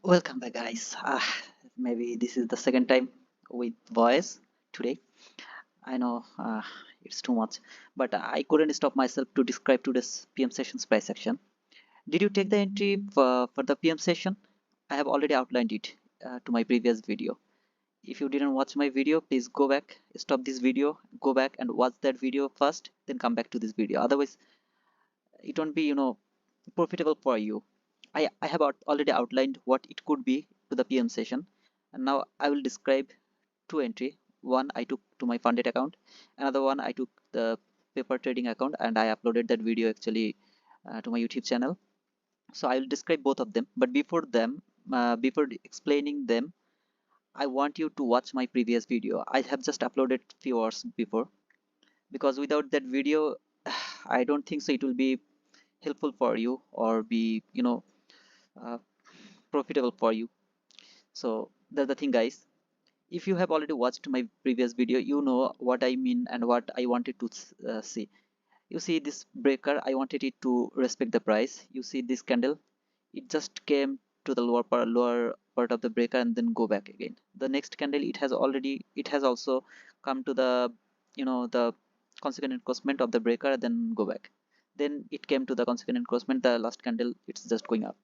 Welcome back, guys. Maybe this is the second time with voice today. I know it's too much, but I couldn't stop myself to describe today's PM session's price action. Did you take the entry for the PM session? I have already outlined it to my previous video. If you didn't watch my video, please go back, stop this video, go back and watch that video first, then come back to this video. Otherwise, it won't be, profitable for you. I have already outlined what it could be to the PM session, and now I will describe two entry. One I took to my funded account, another one I took the paper trading account, and I uploaded that video actually to my YouTube channel. So I will describe both of them. But before explaining them, I want you to watch my previous video. I have just uploaded few hours before, because without that video, I don't think so it will be helpful for you or be uh, profitable for you. So that's the thing, guys. If you have already watched my previous video, you know what I mean and what I wanted to see. You see this breaker, I wanted it to respect the price. You see this candle, it just came to the lower part of the breaker and then go back again. The next candle, it has also come to the the consequent encroachment of the breaker, then go back. Then it came to the consequent encroachment, the last candle, it's just going up.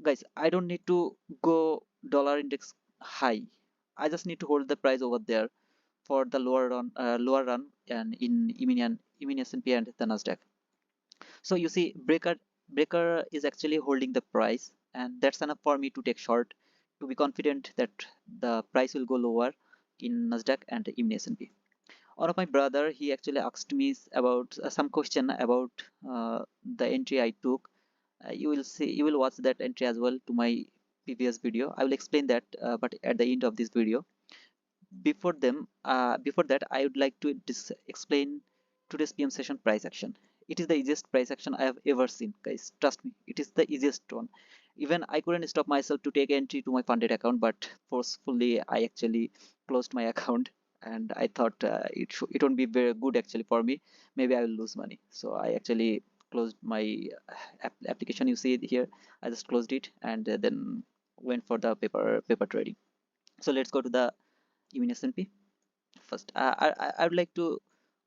Guys, I don't need to go dollar index high. I just need to hold the price over there for the lower run and in E-mini S&P and the NASDAQ. So you see, breaker is actually holding the price, and that's enough for me to take short, to be confident that the price will go lower in NASDAQ and E-mini S&P. One of my brother, he actually asked me about some question about the entry I took. You will watch that entry as well to my previous video. I will explain that, but at the end of this video. Before that, I would like to explain today's PM session price action. It is the easiest price action I have ever seen, guys. Trust me, it is the easiest one. Even I couldn't stop myself to take entry to my funded account, but forcefully I actually closed my account, and I thought it won't be very good actually for me. Maybe I will lose money, so I actually closed my application. You see it here, I just closed it and then went for the paper trading. So let's go to the E-mini S&P first. I would like to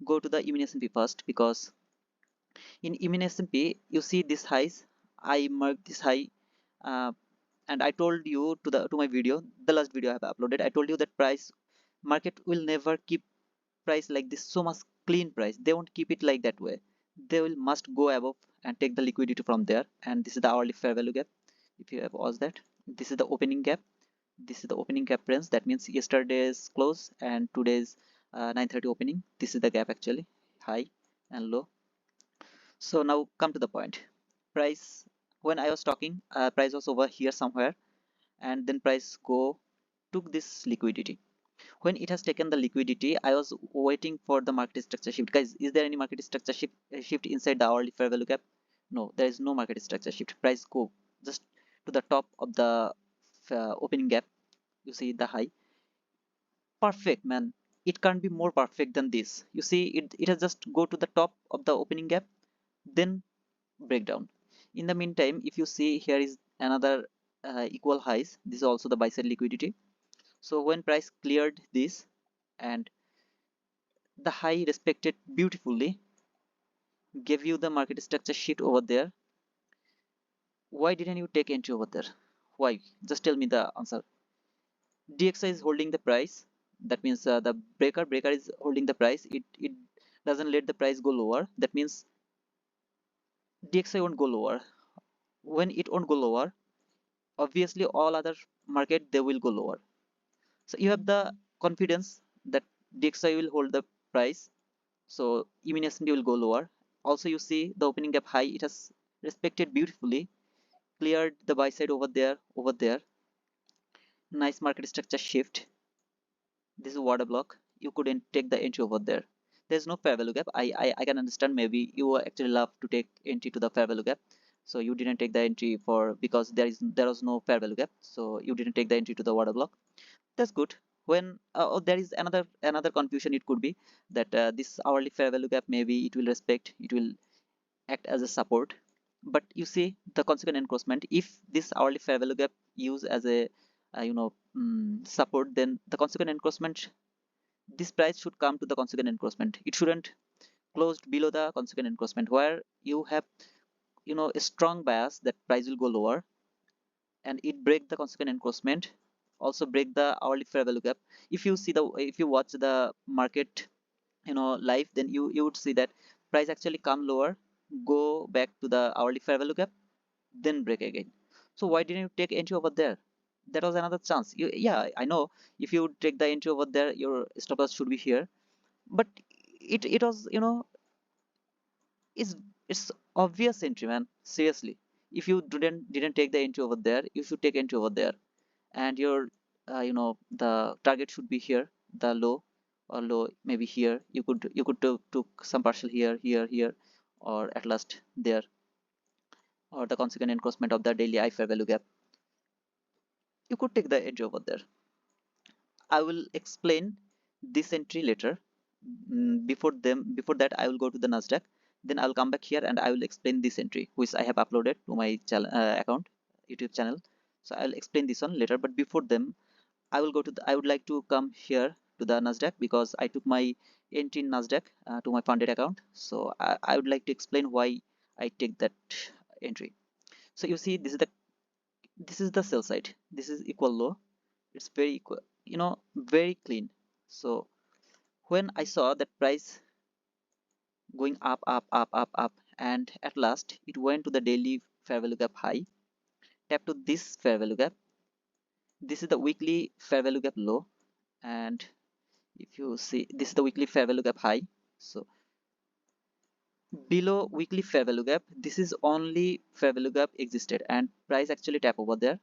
go to the E-mini S&P first, because in E-mini S&P you see this highs. I marked this high, uh, and I told you to my video, the last video I have uploaded. I told you that market will never keep price like this, so much clean price. They won't keep it like that way. They will must go above and take the liquidity from there. And this is the hourly fair value gap. If you have watched that, this is the opening gap. This is the opening gap range. That means yesterday's close and today's 9:30 opening. This is the gap actually, high and low. So now come to the point. Price, when I was talking, price was over here somewhere, and then price go took this liquidity. When it has taken the liquidity, I was waiting for the market structure shift. Guys, is there any market structure shift inside the hourly fair value gap? No, there is no market structure shift. Price go just to the top of the opening gap. You see the high. Perfect, man. It can't be more perfect than this. You see, it has just go to the top of the opening gap, then break down. In the meantime, if you see, here is another equal highs. This is also the buy side liquidity. So when price cleared this and the high respected beautifully, gave you the market structure sheet over there, why didn't you take entry over there? Why? Just tell me the answer. DXY is holding the price. That means the breaker is holding the price. It doesn't let the price go lower. That means DXY won't go lower. When it won't go lower, obviously all other market they will go lower. So you have the confidence that DXY will hold the price, so E-mini S&P will go lower. Also you see the opening gap high, it has respected beautifully, cleared the buy side over there. Nice market structure shift. This is water block. You couldn't take the entry over there. There's no fair value gap. I can understand, maybe you actually love to take entry to the fair value gap, so you didn't take the entry for, because there was no fair value gap, so you didn't take the entry to the water block. That's good. When there is another confusion, it could be that this hourly fair value gap, maybe it will act as a support. but you see the consequent encroachment. If this hourly fair value gap used as a support, then the consequent encroachment, this price should come to the consequent encroachment. It shouldn't closed below the consequent encroachment, where you have a strong bias that price will go lower, and it break the consequent encroachment, also break the hourly fair value gap. If you watch the market live, then you would see that price actually come lower, go back to the hourly fair value gap, then break again. So why didn't you take entry over there? That was another chance. Yeah, I know, if you take the entry over there, your stop loss should be here, but it was it's it's obvious entry, man, seriously. If you didn't take the entry over there, you should take entry over there, and your the target should be here, the low, or low maybe here. You could took some partial here, or at last there, or the consequent encroachment of the daily I fair value gap. You could take the edge over there. I will explain this entry later. Before that, I will go to the NASDAQ. Then I will come back here and I will explain this entry, which I have uploaded to my account, YouTube channel. So I will explain this one later. But before them, I would like to come here to the NASDAQ, because I took my entry in NASDAQ to my funded account. So I would like to explain why I take that entry. So you see, this is the sell side. This is equal low. It's very equal, very clean. So when I saw that price going up, and at last it went to the daily fair value gap high, tap to this fair value gap. This is the weekly fair value gap low, and if you see, this is the weekly fair value gap high. So below weekly fair value gap, this is only fair value gap existed, and price actually tap over there.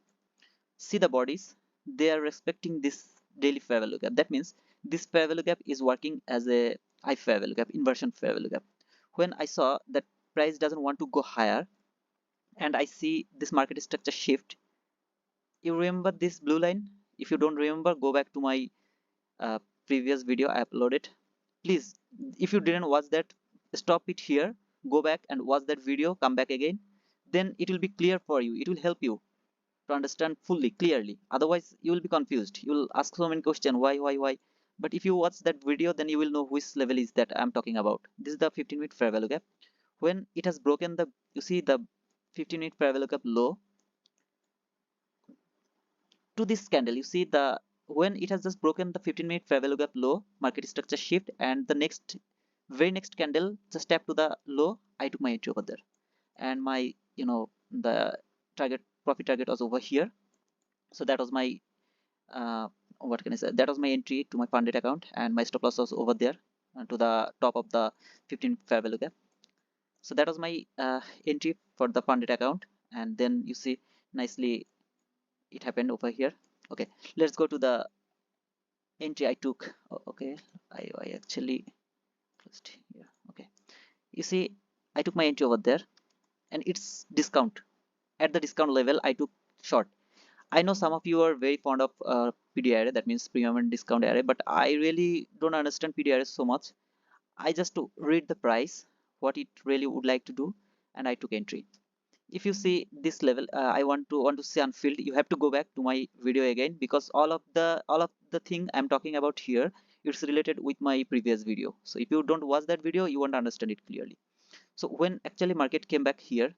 See the bodies, they are respecting this daily fair value gap. That means this fair value gap is working as a high fair value gap, inversion fair value gap. When I saw that price doesn't want to go higher, and I see this market structure shift, you remember this blue line? If you don't remember, go back to my uh, previous video I uploaded. Please, if you didn't watch that, stop it here, go back and watch that video, come back again. Then it will be clear for you. It will help you to understand fully, clearly. Otherwise, you will be confused. You will ask so many questions, why? But if you watch that video, then you will know which level is that I'm talking about. This is the 15-minute fair value gap. When it has broken the, you see the 15-minute fair value gap low to this candle, you see the, when it has just broken the 15-minute fair value gap low, market structure shift, and the very next candle just tap to the low, I took my entry over there, and my the profit target was over here. So that was my what can I say, that was my entry to my funded account, and my stop loss was over there to the top of the 15 fair value gap. So that was my entry for the funded account, and then you see nicely it happened over here. Okay, let's go to the entry I took. Okay, I actually closed here. Okay, you see I took my entry over there, and it's discount. At the discount level, I took short. I know some of you are very fond of PDRA, that means premium and discount array, but I really don't understand PDRA so much. I just to read the price, what it really would like to do, and I took entry. If you see this level, I want to see unfilled. You have to go back to my video again, because all of the thing I'm talking about here, it's related with my previous video. So if you don't watch that video, you won't understand it clearly. So when actually market came back here,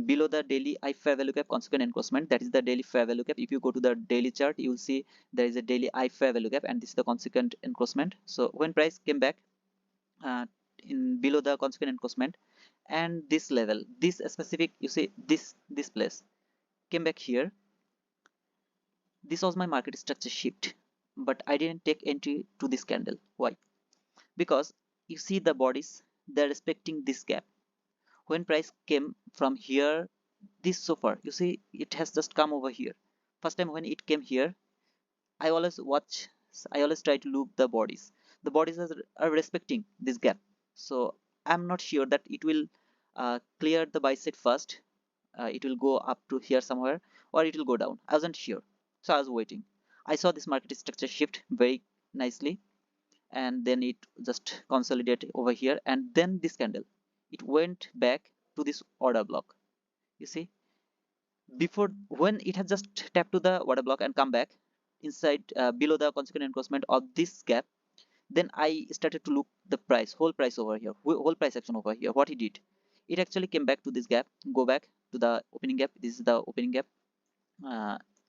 below the daily I fair value gap consequent encroachment, that is the daily fair value gap. If you go to the daily chart, you will see there is a daily I fair value gap, and this is the consequent encroachment. So when price came back uh, in below the consequent encroachment, and this level, this specific, you see this place came back here, this was my market structure shift, but I didn't take entry to this candle. Why? Because you see the bodies, they're respecting this gap. When price came from here, this so far, you see it has just come over here. First time when it came here, I always watch, I always try to look the bodies. The bodies are respecting this gap. So I'm not sure that it will clear the buy side first, it will go up to here somewhere, or it will go down. I wasn't sure, so I was waiting. I saw this market structure shift very nicely, and then it just consolidated over here, and then this candle, it went back to this order block. You see, before, when it has just tapped to the order block and come back inside below the consequent encroachment of this gap, then I started to look the price, whole price over here, whole price action over here. What it did, it actually came back to this gap, go back to the opening gap. This is the opening gap.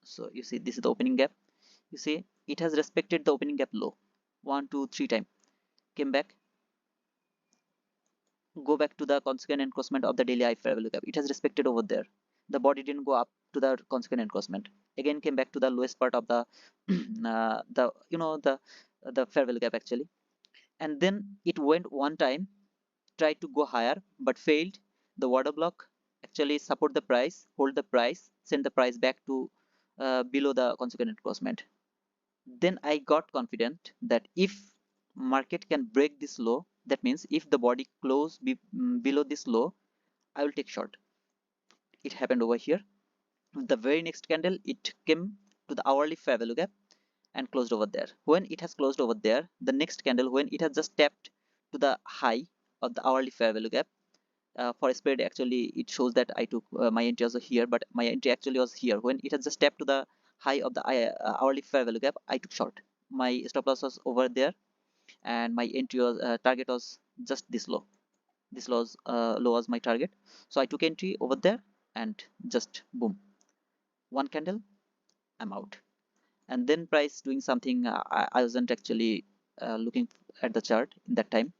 So you see, this is the opening gap. You see, it has respected the opening gap low 1 2 3 times, came back, go back to the consequent encroachment of the daily high fair value gap. It has respected over there. The body didn't go up to the consequent encroachment. Again came back to the lowest part of the the fair value gap actually, and then it went one time, tried to go higher but failed. The order block actually support the price, hold the price, send the price back to below the consequent encroachment. Then I got confident that if market can break this low, that means if the body close below this low, I will take short. It happened over here. The very next candle, it came to the hourly fair value gap and closed over there. When it has closed over there, the next candle, when it has just tapped to the high of the hourly fair value gap, for a spread actually it shows that I took my entry also here, but my entry actually was here. When it has just tapped to the high of the hourly fair value gap, I took short. My stop loss was over there, and my entry was target was just this low. This low was my target, so I took entry over there and just boom, one candle, I'm out. And then price doing something, I wasn't actually looking at the chart in that time.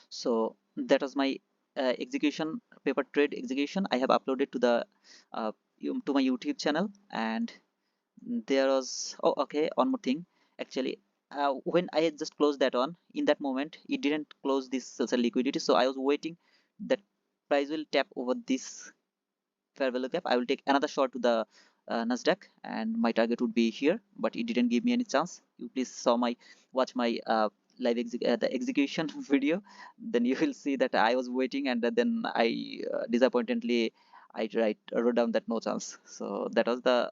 So that was my execution, paper trade execution. I have uploaded to the to my YouTube channel. And there was, oh okay, one more thing actually. When I had just closed that on, in that moment it didn't close this sell side liquidity, so I was waiting that price will tap over this fair value gap. I will take another shot to the NASDAQ, and my target would be here, but it didn't give me any chance. You please watch my live the execution video, then you will see that I was waiting, and then I disappointedly wrote down that no chance. So that was the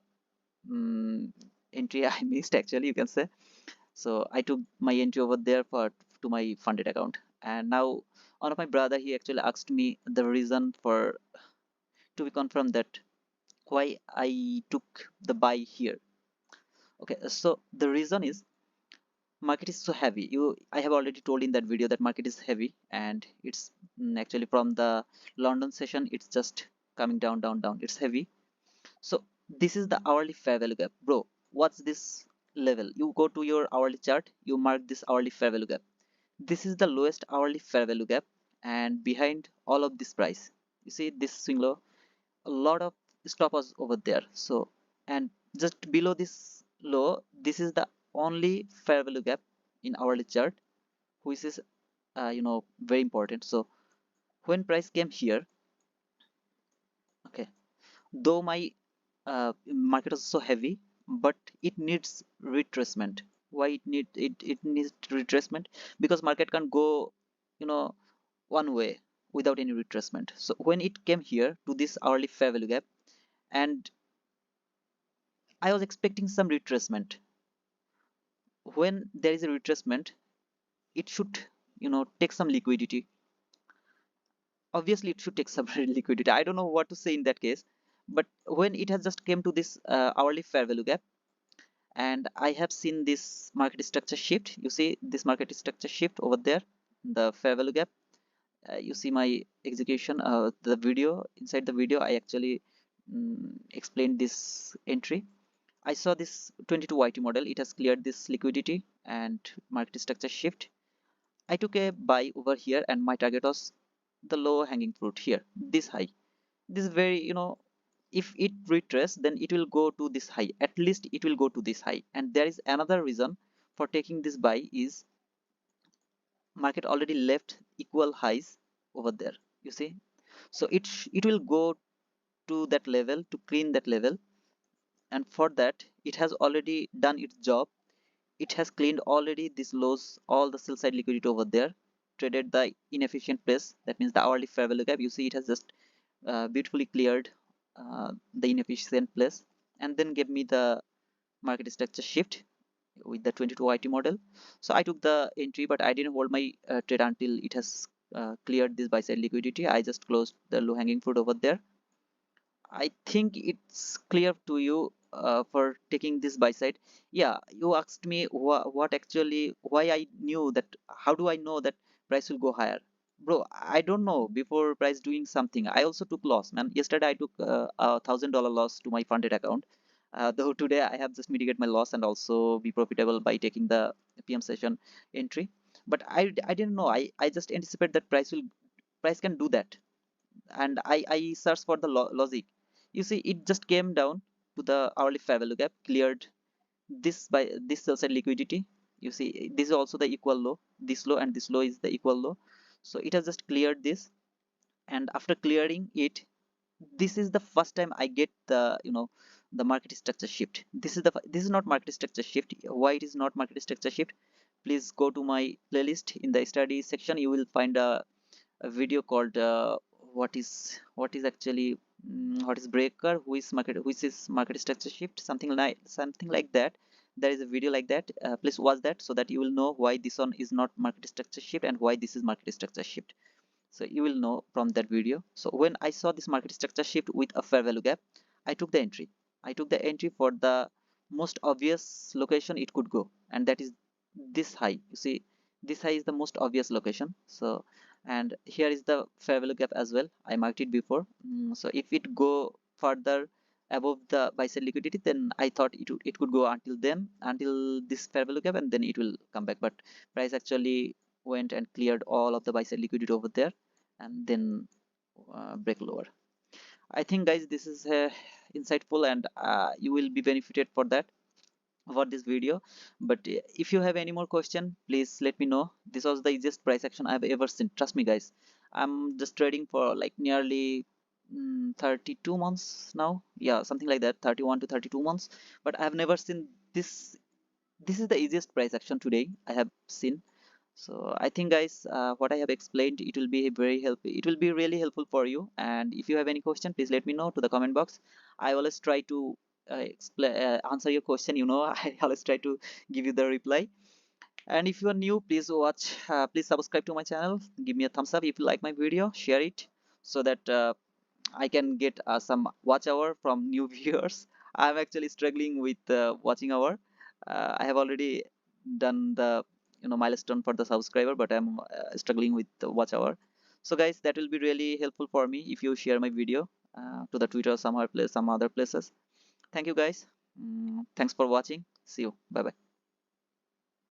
entry I missed actually, you can say. So I took my entry over there for to my funded account. And now one of my brother, he actually asked me the reason for to be confirmed that why I took the buy here. Okay, so the reason is market is so heavy. I have already told in that video that market is heavy, and it's actually from the London session it's just coming down down down. It's heavy. So this is the hourly fair value gap, bro. What's this level? You go to your hourly chart, you mark this hourly fair value gap. This is the lowest hourly fair value gap, and behind all of this price, you see this swing low, a lot of stoppers over there. So, and just below this low, this is the only fair value gap in hourly chart, which is very important. So when price came here, okay, though my market was so heavy, but it needs retracement. Why it needs retracement? Because market can go you know one way without any retracement. So when it came here to this hourly fair value gap, and I was expecting some retracement. When there is a retracement, it should take some liquidity. Obviously it should take some liquidity. I don't know what to say in that case. But when it has just came to this hourly fair value gap, and I have seen this market structure shift, you see this market structure shift over there, the fair value gap. You see my execution, the video. Inside the video I actually explained this entry. I saw this 22 YT model, it has cleared this liquidity and market structure shift. I took a buy over here, and my target was the low hanging fruit here, this high. This is very, if it retrace, then it will go to this high. At least it will go to this high. And there is another reason for taking this buy is market already left equal highs over there. You see, so it will go to that level to clean that level, and for that it has already done its job. It has cleaned already this lows, all the sell side liquidity over there, traded the inefficient place, that means the hourly fair value gap. You see it has just beautifully cleared the inefficient place, and then gave me the market structure shift with the 22 YT model. So I took the entry, but I didn't hold my trade until it has cleared this buy side liquidity. I just closed the low hanging fruit over there. I think it's clear to you for taking this buy side. Yeah, you asked me what actually, why I knew that, how do I know that price will go higher? Bro, I don't know before price doing something. I also took loss, man. Yesterday I took $1,000 loss to my funded account. Though today I have just mitigate my loss and also be profitable by taking the PM session entry. But I didn't know. I just anticipate that price can do that, and I searched for the logic. You see, it just came down to the hourly fair value gap, cleared this by this sell side liquidity. You see, this is also the equal low. This low and this low is the equal low. So it has just cleared this, and after clearing it, this is the first time I get the, the market structure shift. This is not market structure shift. Why it is not market structure shift? Please go to my playlist in the study section. You will find a video called what is actually what is breaker, which is market structure shift, something like that. There is a video like that. Please watch that so that you will know why this one is not market structure shift and why this is market structure shift. So you will know from that video. So when I saw this market structure shift with a fair value gap, I took the entry. I took the entry for the most obvious location it could go, and that is this high. You see, this high is the most obvious location. So, and here is the fair value gap as well. I marked it before. So if it go further above the buy side liquidity, then I thought it could go until this fair value gap, and then it will come back. But price actually went and cleared all of the buy side liquidity over there, and then break lower. I think, guys, this is insightful, and you will be benefited for that, for this video. But if you have any more question, please let me know. This was the easiest price action I've ever seen. Trust me, guys. I'm just trading for like nearly 32 months now. Yeah, something like that, 31 to 32 months. But I've never seen this. This is the easiest price action today I have seen. So I think, guys, what I have explained, it will be very helpful. It will be really helpful for you. And if you have any question, please let me know to the comment box. I always try to answer your question. I always try to give you the reply. And if you are new, please subscribe to my channel. Give me a thumbs up if you like my video. Share it so that I can get some watch hour from new viewers. I'm actually struggling with watching hour. I have already done the milestone for the subscriber, but I'm struggling with the watch hour. So guys, that will be really helpful for me if you share my video to the Twitter, some other places. Thank you, guys. Thanks for watching. See you. Bye bye.